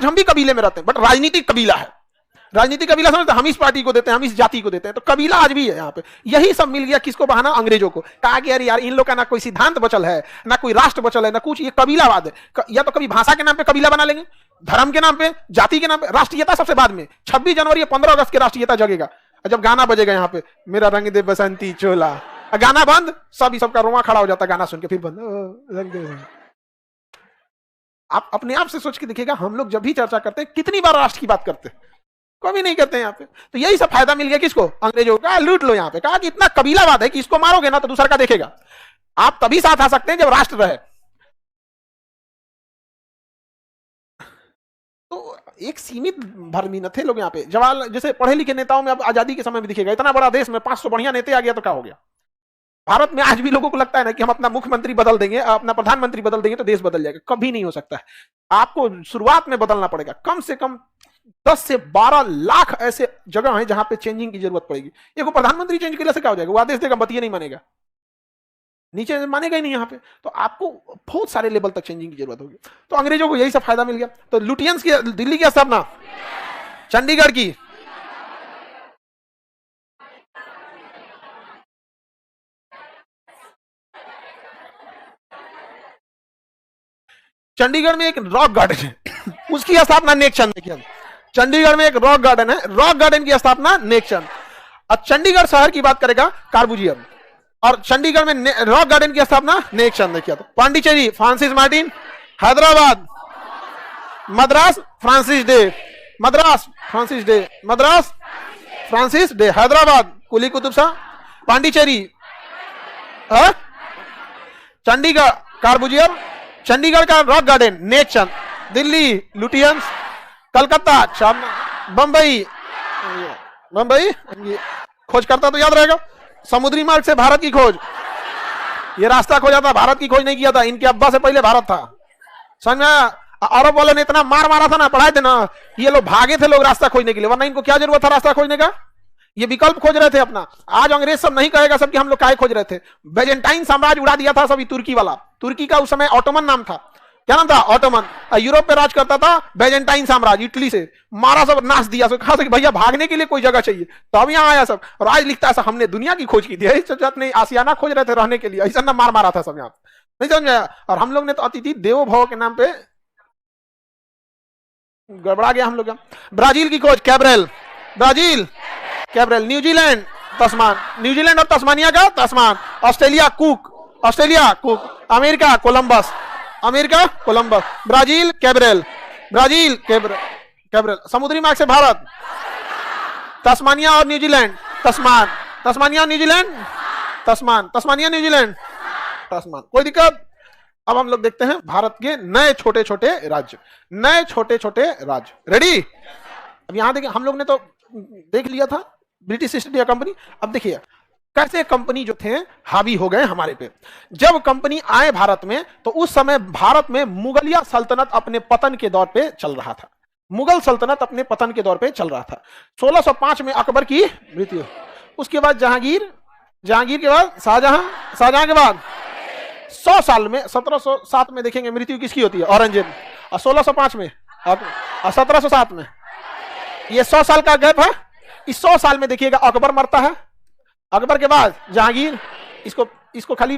हम भी कबीले में रहते हैं, बट राजनीतिक कबीला है। राजनीतिक कबीला समझते, हम इस पार्टी को देते हैं, हम इस जाति को देते हैं। तो कबीला आज भी है यहाँ पे। यही सब मिल गया किसको बहाना? अंग्रेजों को। कहा कि अरे यार इन लोग का ना कोई सिद्धांत बचल है, ना कोई राष्ट्र बचल है, ना कुछ, ये कबीलावाद है। या तो कभी भाषा के नाम पे कबीला बना लेंगे, धर्म के नाम पे, जाति के नाम पे, राष्ट्रीयता सबसे बाद में। 26 जनवरी 15 अगस्त के राष्ट्रीयता जगेगा, जब गाना बजेगा यहाँ पे, मेरा रंग दे बसंती चोला, गाना बंद, सबका रोमा खड़ा हो जाता गाना सुन के, फिर बंद। आप अपने आप से सोच के देखिएगा, हम लोग जब भी चर्चा करते हैं कितनी बार राष्ट्र की बात करते हैं? कभी नहीं करते हैं यहाँ पे। तो यही सब फायदा मिल गया किसको? अंग्रेजों का। लूट लो यहाँ पे। कहा कि इतना कबीलावाद है कि इसको मारोगे ना तो दूसरा का देखेगा। आप तभी साथ आ सकते हैं जब राष्ट्र रहे। तो एक सीमित भरमी न थे लोग यहाँ पे। जवाहरलाल जैसे पढ़े लिखे नेताओं में अब आजादी के समय में दिखेगा, इतना बड़ा देश में 500 बढ़िया नेता आ गया तो क्या हो गया? भारत में आज भी लोगों को लगता है ना कि हम अपना मुख्यमंत्री बदल देंगे, अपना प्रधानमंत्री बदल देंगे तो देश बदल जाएगा। कभी नहीं हो सकता है। आपको शुरुआत में बदलना पड़ेगा। कम से कम 10 से 12 लाख ऐसे जगह हैं जहां पे चेंजिंग की जरूरत पड़ेगी। ये को प्रधानमंत्री चेंज करने से क्या हो जाएगा? वो आदेश देगा, बतिया नहीं मानेगा, नीचे मानेगा ही नहीं यहाँ पे। तो आपको बहुत सारे लेवल तक चेंजिंग की जरूरत होगी। तो अंग्रेजों को यही सब फायदा मिल गया। तो लुटियंस की दिल्ली की स्थापना, चंडीगढ़ की, चंडीगढ़ में एक रॉक गार्डन है, उसकी स्थापना नेकचंद ने किया। चंडीगढ़ में एक रॉक गार्डन है, रॉक गार्डन की स्थापना नेकचंद। और चंडीगढ़ शहर की बात करेगा कार्बुजियम, और चंडीगढ़ में रॉक गार्डन की स्थापना नेकचंद ने किया था। Pondicherry Francis Martin, Hyderabad Madras Francis Day, Madras Francis Day, Madras Francis Day, Hyderabad Quli Qutub Shah, Pondicherry, Chandigarh Corbusier, Chandigarh का rock garden Nekchand, Delhi Lutyens, Calcutta Bombay, Bombay खोज करता तो याद रहेगा, समुद्री मार्ग से भारत की खोज। ये रास्ता खोजा था, भारत की खोज नहीं किया था। इनके अब्बा से पहले भारत था। समझ में? अरब वालों ने इतना मार मारा था ना, पढ़ाए थे ना, ये लोग भागे थे लोग रास्ता खोजने के लिए, वरना इनको क्या जरूरत था रास्ता खोजने का? ये विकल्प खोज रहे थे अपना। आज अंग्रेज सब नहीं कहेगा सब कि हम लोग काहे खोज रहे थे। बेजेंटाइन साम्राज्य उड़ा दिया था सभी, तुर्की वाला। तुर्की का उस समय ऑटोमन नाम था। क्या नाम था? ऑटोमन। यूरोप पे राज करता था बेजेंटाइन साम्राज्य, इटली से मारा, सब नाश दिया। सब कहा कि भैया भागने के लिए कोई जगह चाहिए, तो अब यहाँ आया सब। और आज लिखता है हमने दुनिया की खोज की थी, अपने आसियाना खोज रहे थे रहने के लिए, ऐसा ना मार मारा था सब यहाँ। नहीं समझ आया? और हम लोग ने तो अतिथि देवो भव के नाम पे गड़बड़ा गया हम लोग। ब्राजील की खोज Cabral, Brazil Cabral. New Zealand Tasman, New Zealand और तस्मानिया का Tasman. Australia Cook, Australia Cook. America Columbus, America Columbus. Brazil Cabral, Brazil Cabral. समुद्री मार्ग से भारत तस्मानिया और न्यूजीलैंड तस्मान, तस्मानिया और New Zealand Tasman, Tasmania New Zealand Tasman. कोई दिक्कत? अब हम लोग देखते हैं भारत के नए छोटे छोटे राज्य, नए छोटे छोटे राज्य। रेडी? अब यहां देखिए, हम लोग ने तो देख लिया था ब्रिटिश ईस्ट इंडिया कंपनी। अब देखिए कैसे कंपनी जो थे हावी हो गए हमारे पे। जब कंपनी आए भारत में तो उस समय भारत में मुगलिया सल्तनत अपने पतन के दौर पे चल रहा था। मुगल सल्तनत अपने पतन के दौर पे चल रहा था। 1605 में अकबर की मृत्यु, उसके बाद जहांगीर, जहांगीर के बाद शाहजहां, शाहजहां के बाद 100 साल में 1707 में देखेंगे मृत्यु किसकी होती है? औरंगजेब। और 1605 में और 1707 में, ये 100 साल का गैप है। इस 100 साल में देखिएगा अकबर मरता है, अकबर के बाद जहांगीर, इसको खाली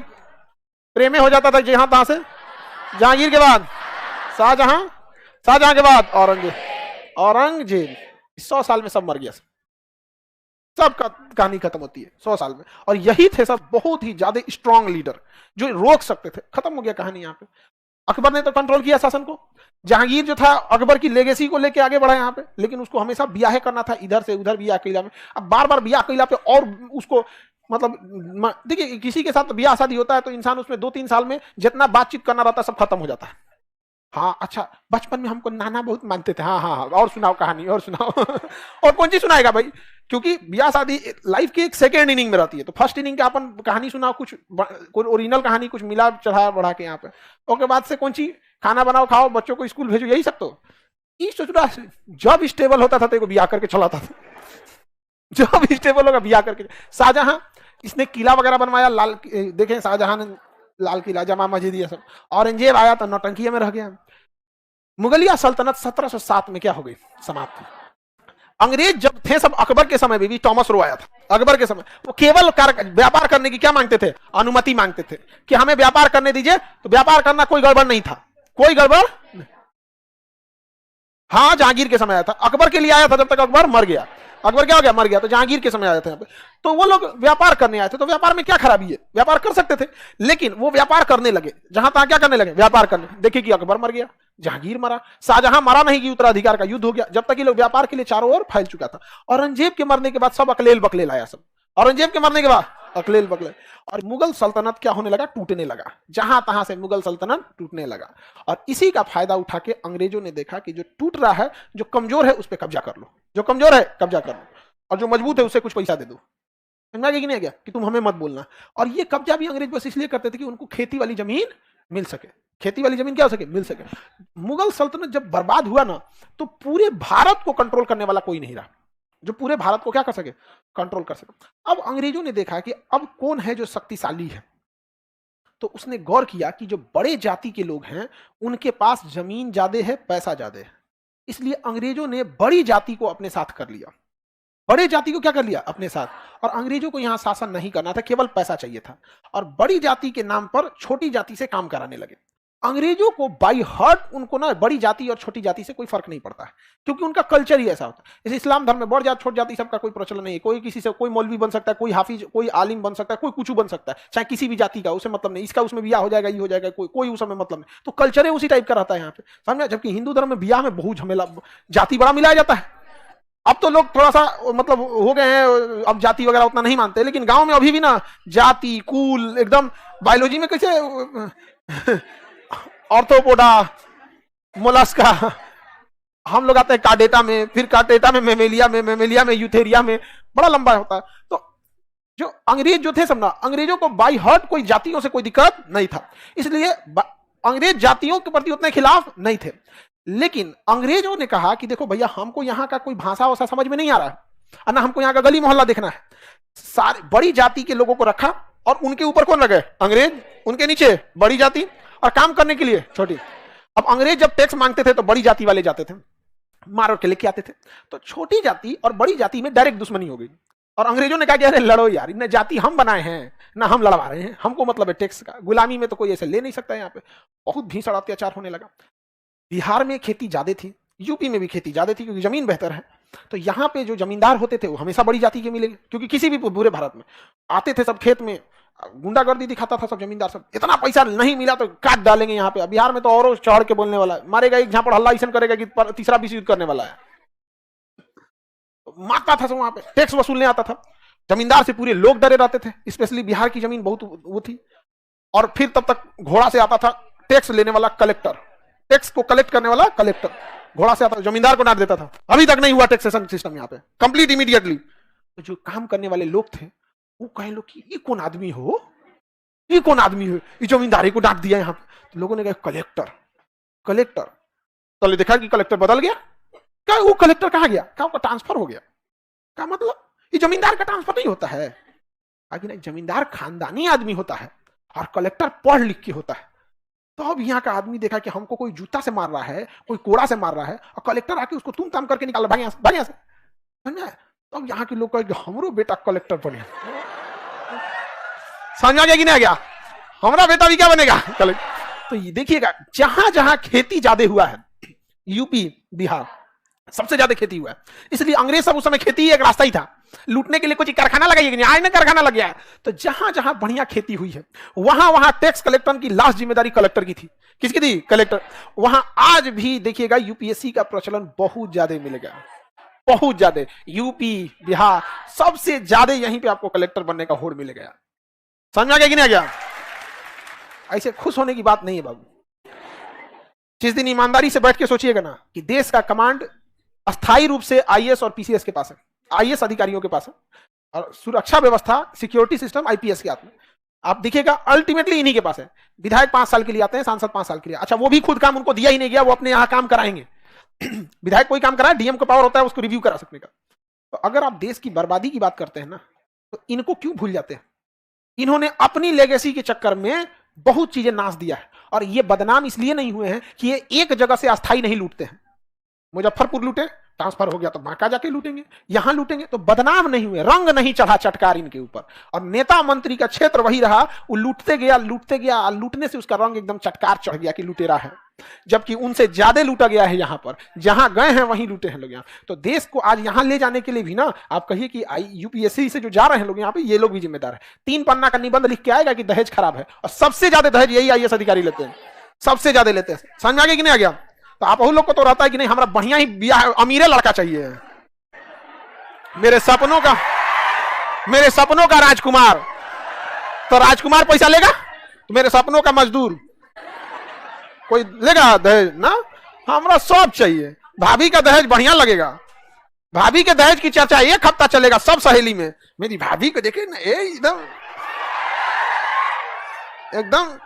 प्रेम हो जाता था जहां तहां से। जहांगीर के बाद शाहजहां, शाहजहां के बाद औरंगजेब, औरंगजेब। 100 साल में सब मर गया, सब का कहानी खत्म होती है 100 साल में। और यही थे सब बहुत ही ज्यादा स्ट्रांग लीडर जो रोक सकते थे। खत्म हो गया कहानी यहाँ पे। अकबर ने तो कंट्रोल किया शासन को। जहांगीर जो था अकबर की लेगेसी को लेके आगे बढ़ा यहाँ पे, लेकिन उसको हमेशा ब्याह करना था, इधर से उधर ब्याह कैला में। अब बार बार ब्याह कैला पे और उसको मतलब देखिए किसी के साथ ब्याह शादी होता है तो इंसान उसमें 2-3 साल में जितना बातचीत करना रहता है सब खत्म हो जाता है। हाँ अच्छा, बचपन में हमको नाना बहुत मानते थे, हाँ हाँ हाँ, और सुनाओ कहानी, और सुनाओ। और कौन चीज सुनाएगा भाई? क्योंकि ब्याह शादी लाइफ की एक सेकेंड इनिंग में रहती है। तो फर्स्ट इनिंग के अपन कहानी सुनाओ, कुछ कोई ओरिजिनल कहानी कुछ मिला चढ़ा बढ़ा के यहाँ पे। उसके बाद से कौन सी खाना बनाओ खाओ बच्चों को स्कूल भेजो, यही सब। तो ये सोच रहा जब स्टेबल होता था तो ब्याह करके चलाता था। जब स्टेबल होगा ब्याह करके। शाहजहां, इसने किला वगैरह बनवाया, लाल देखें शाहजहां ने लाल किला, जमा मस्जिद, ये सब। औरंगजेब आया तो नौटंकी में रह गया। मुगलिया सल्तनत 1707 में क्या हो गई? समाप्त। अंग्रेज जब थे सब अकबर के समय में भी, टॉमस रो आया था अकबर के समय, वो केवल व्यापार करने की क्या मांगते थे? अनुमति मांगते थे कि हमें व्यापार करने दीजिए। तो व्यापार करना कोई गड़बड़ नहीं था, कोई गड़बड़। हाँ जहांगीर के समय आया था, अकबर के लिए आया था जब तक अकबर मर गया। अकबर क्या हो गया? मर गया। तो जहांगीर के समय आया था यहाँ पे। तो वो लोग व्यापार करने आए थे। तो व्यापार में क्या खराबी है? व्यापार कर सकते थे, लेकिन वो व्यापार करने लगे जहां तहां क्या करने लगे? व्यापार करने। देखिए कि अकबर मर गया, जहांगीर मरा, शाहजहां मरा नहीं कि उत्तराधिकार का युद्ध हो गया। जब तक ये लोग व्यापार के लिए चारों ओर फैल चुका था। औरंगजेब के मरने के बाद सब अकलेल बकलेल आया सब। औरंगजेब के मरने के बाद अकलेल बकलेल, और मुगल सल्तनत क्या होने लगा? टूटने लगा। जहां तहां से मुगल सल्तनत टूटने लगा। और इसी का फायदा उठा के अंग्रेजों ने देखा कि जो टूट रहा है, जो कमजोर है उस पर कब्जा कर लो, जो कमजोर है कब्जा कर लो, और जो मजबूत है उसे कुछ पैसा दे दो। समझा कि नहीं गया कि तुम हमें मत बोलना। और ये कब्जा भी अंग्रेज बस इसलिए करते थे कि उनको खेती वाली जमीन मिल सके। खेती वाली जमीन क्या हो सके? मिल सके। मुगल सल्तनत जब बर्बाद हुआ ना, तो पूरे भारत को कंट्रोल करने वाला कोई नहीं रहा जो पूरे भारत को क्या कर सके? कंट्रोल कर सके। अब अंग्रेजों ने देखा कि अब कौन है जो शक्तिशाली है। तो उसने गौर किया कि जो बड़े जाति के लोग हैं उनके पास जमीन ज्यादा है, पैसा ज्यादा है। इसलिए अंग्रेजों ने बड़ी जाति को अपने साथ कर लिया। बड़े जाति को क्या कर लिया? अपने साथ। और अंग्रेजों को यहां शासन नहीं करना था, केवल पैसा चाहिए था। और बड़ी जाति के नाम पर छोटी जाति से काम कराने लगे। अंग्रेजों को बाई हार्ट उनको ना बड़ी जाति और छोटी जाति से कोई फर्क नहीं पड़ता है, क्योंकि उनका कल्चर ही ऐसा होता है। जैसे इस्लाम धर्म में बड़ जाति छोटी जाति सबका कोई प्रचलन नहीं है। कोई किसी से, कोई मौलवी बन सकता है, कोई हाफिज, कोई आलिम बन सकता है, कोई कुछ बन सकता है, चाहे किसी भी जाति का, उसे मतलब नहीं। इसका उसमें ब्याह हो जाएगा, ये हो जाएगा, कोई उस समय मतलब नहीं। तो कल्चर उसी टाइप का रहता है यहाँ पे, समझा। जबकि हिंदू धर्म में ब्याह में बहुत झमेला, जाति बड़ा मिलाया जाता है। अब तो लोग थोड़ा सा मतलब हो गए हैं, अब जाति वगैरह उतना नहीं मानते, लेकिन गांव में अभी भी ना जाति, कुल, एकदम बायोलॉजी में कैसे ऑर्थोपोडा, मोलस्का, हम लोग आते हैं कार्डेटा में, फिर कार्डेटा में मेमेलिया में, मेमेलिया में यूथेरिया में, बड़ा लंबा होता है। तो जो अंग्रेज जो थे सब ना, अंग्रेजों को बाई हार्ट कोई जातियों से कोई दिक्कत नहीं था, इसलिए अंग्रेज जातियों के प्रति उतने खिलाफ नहीं थे। लेकिन अंग्रेजों ने कहा कि देखो भैया, हमको यहाँ का कोई भाषा वैसा समझ में नहीं आ रहा है, ना हमको यहाँ का गली मोहल्ला देखना है। सारे बड़ी जाति के लोगों को रखा, और उनके ऊपर कौन लगे? अंग्रेज। उनके नीचे बड़ी जाति, और काम करने के लिए छोटी। अब अंग्रेज जब टैक्स मांगते थे तो बड़ी जाति वाले जाते थे, मार के लेके आते थे। तो छोटी जाति और बड़ी जाति में डायरेक्ट दुश्मनी हो गई। और अंग्रेजों ने कहा कि अरे लड़ो यार, इन्हें जाति हम बनाए हैं ना हम लड़वा रहे हैं, हमको मतलब है टैक्स का। गुलामी में तो कोई ऐसे ले नहीं सकता। यहाँ पे बहुत भीषण अत्याचार होने लगा। बिहार में खेती ज्यादा थी, यूपी में भी खेती ज्यादा थी क्योंकि जमीन बेहतर है। तो यहाँ पे जो जमींदार होते थे वो हमेशा बड़ी जाति के मिलेंगे, क्योंकि किसी भी पूरे भारत में आते थे सब खेत में गुंडागर्दी दिखाता था सब जमींदार, सब इतना पैसा नहीं मिला तो काट डालेंगे। यहाँ पे बिहार में तो और चढ़ के बोलने वाला है, मारेगा एक झापड़ हल्ला ऐसा करेगा कि तीसरा विश्व युद्ध करने वाला है। मारता था सब, वहां पे टैक्स वसूलने आता था जमींदार से, पूरे लोग डरे रहते थे। स्पेशली बिहार की जमीन बहुत वो थी। और फिर तब तक घोड़ा से आता था टैक्स लेने वाला कलेक्टर, टैक्स को कलेक्ट करने वाला कलेक्टर घोड़ा से आता था, जमींदार को डांट देता था। अभी तक नहीं हुआ टैक्सेशन सिस्टम यहाँ पे कंप्लीट इमीडिएटली। तो जो काम करने वाले लोग थे वो कहे लोग कि ये कौन आदमी हो, ये कौन आदमी हो, ये जमींदारी को डांट दिया यहाँ पे। तो लोगों ने कहा कलेक्टर कलेक्टर। तो देखा कि कलेक्टर बदल गया। क्या वो कलेक्टर कहाँ गया, क्या उसका ट्रांसफर हो गया? क्या मतलब ये जमींदार का ट्रांसफर नहीं होता है? आगे नहीं, जमींदार खानदानी आदमी होता है और कलेक्टर पढ़ लिख के होता है। तो अब यहाँ का आदमी देखा कि हमको कोई जूता से मार रहा है, कोई कोड़ा से मार रहा है, और कलेक्टर आके उसको तुम ताम करके निकाल, भाग यहाँ से। समझा? तो अब यहाँ के लोग कहे हमरो बेटा कलेक्टर बने। समझ आ गया कि नहीं आ गया? हमारा बेटा भी क्या बनेगा, कलेक्टर। तो ये देखिएगा जहां जहां खेती ज्यादा हुआ है, यूपी बिहार सबसे ज्यादा खेती हुआ है। इसलिए अंग्रेज सब उस समय खेती एक रास्ता ही था, लूटने के लिए कुछ कारखाना लगाइए कि नहीं, आज ना कारखाना लग गया है। तो जहां जहां बढ़िया खेती हुई है वहां वहां टैक्स कलेक्टर की लास्ट जिम्मेदारी कलेक्टर की थी। किसकी थी? कलेक्टर। वहां आज भी देखिएगा यूपीएससी का प्रचलन बहुत ज्यादा मिलेगा, बहुत ज्यादा। यूपी बिहार सबसे ज्यादा यहीं पे आपको कलेक्टर बनने का होड़ मिलेगा। समझ में आ गया कि नहीं आ गया? ऐसे खुश होने की बात नहीं है बाबू। जिस दिन ईमानदारी से बैठ के सोचिएगा ना कि देश का कमांड अस्थायी रूप से आईएएस और पीसीएस के पास है, आईएएस अधिकारियों के पास है, और सुरक्षा व्यवस्था सिक्योरिटी सिस्टम आईपीएस के हाथ में, आप देखिएगा अल्टीमेटली इन्हीं के पास है। विधायक 5 साल के लिए आते हैं, सांसद 5 साल के लिए। अच्छा, वो भी खुद काम उनको दिया ही नहीं गया, वो अपने यहां काम कराएंगे। विधायक कोई काम कराए, डीएम का पावर होता है उसको रिव्यू करा सकने का। तो अगर आप देश की बर्बादी की बात करते हैं ना, तो इनको क्यों भूल जाते हैं? इन्होंने अपनी लेगेसी के चक्कर में बहुत चीजें नाश दिया है। और ये बदनाम इसलिए नहीं हुए हैं कि ये एक जगह से अस्थाई नहीं लूटते हैं। मुजफ्फरपुर लूटे, ट्रांसफर हो गया तो बांका जाके लूटेंगे, यहां लूटेंगे, तो बदनाम नहीं हुए, रंग नहीं चढ़ा चटकार इनके ऊपर। और नेता मंत्री का क्षेत्र वही रहा, वो लूटते गया, लूटने से उसका रंग एकदम चटकार चढ़ गया कि लुटेरा है। जबकि उनसे ज्यादा लूटा गया है यहाँ पर, जहां गए हैं वहीं लूटे हैं लोग यहाँ। तो देश को आज यहां ले जाने के लिए भी ना, आप कहिए कि यूपीएससी से जो जा रहे हैं लोग यहाँ पे, ये लोग भी जिम्मेदार है। 3 पन्ना का निबंध लिख के आएगा कि दहेज खराब है, और सबसे ज्यादा दहेज यही आईएएस अधिकारी लेते हैं, सबसे ज्यादा लेते हैं। समझ में आ गया कि नहीं आ गया? तो आप लोग को तो रहता है कि नहीं हमारा बढ़िया ही बियाह, अमीरे लड़का चाहिए, मेरे सपनों का राजकुमार। तो राजकुमार पैसा लेगा तो मेरे सपनों का मजदूर कोई लेगा दहेज ना? हमारा सब चाहिए। भाभी का दहेज बढ़िया लगेगा, भाभी के दहेज की चर्चा 1 हफ्ता चलेगा सब सहेली में। मेरी भाभी को देखे ना, एकदम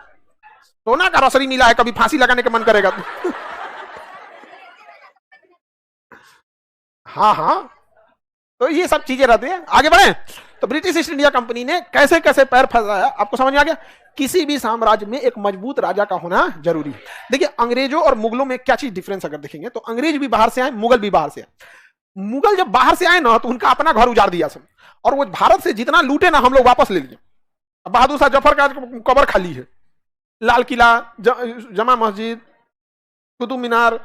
सोना का रसरी मिला है, कभी फांसी लगाने का मन करेगा तो। हाँ, तो ये सब चीजें रहती है। आगे बढ़े तो ब्रिटिश ईस्ट इंडिया कंपनी ने कैसे कैसे पैर फंसाया, आपको समझ में आ गया? किसी भी साम्राज्य में एक मजबूत राजा का होना जरूरी है। देखिए अंग्रेजों और मुगलों में क्या चीज डिफरेंस अगर देखेंगे तो अंग्रेज भी बाहर से आए, मुगल भी बाहर से आए। मुगल जब बाहर से आए ना तो उनका अपना घर उजाड़ दिया सब, और वो भारत से जितना लूटे ना हम लोग वापस ले लिए। बहादुर शाह जफर का कब्र खाली है, लाल किला, जमा मस्जिद, कुतुब मीनार,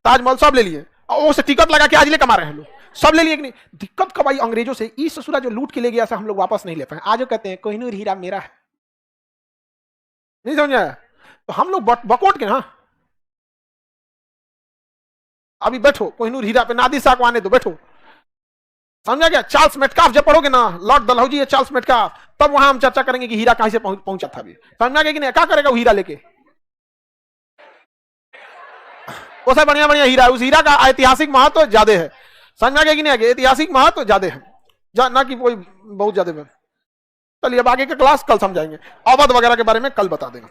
ताजमहल सब ले लिए, और वो से टिकट लगा के आज ले कमा रहे हैं लोग, सब ले लिए कि नहीं? दिक्कत कब आई अंग्रेजों से? ई ससुरा जो लूट के ले गया हम लोग वापस नहीं ले पाए। आज कहते हैं कोहिनूर हीरा मेरा है, नहीं समझ आया? तो हम लोग बकोट के ना, अभी बैठो कोहिनूर हीरा पे नादिर शाह को आने दो, बैठो। समझा गया? चार्ल्स मेटकाफ जब पढ़ोगे ना, लॉर्ड डलहौजी है चार्ल्स मेटकाफ, तब वहां हम चर्चा करेंगे कि हीरा कहां से पहुंचा था। अभी समझा गया कि नहीं? क्या करेगा वो हीरा लेके? उसे बढ़िया बढ़िया हीरा है, उस हीरा का ऐतिहासिक महत्व ज्यादा है। समझ में आ गया कि नहीं? ऐतिहासिक महत्व ज्यादा है ना कि कोई बहुत ज्यादा है। चलिए अब आगे के क्लास कल समझाएंगे, अवध वगैरह के बारे में कल बता देंगे।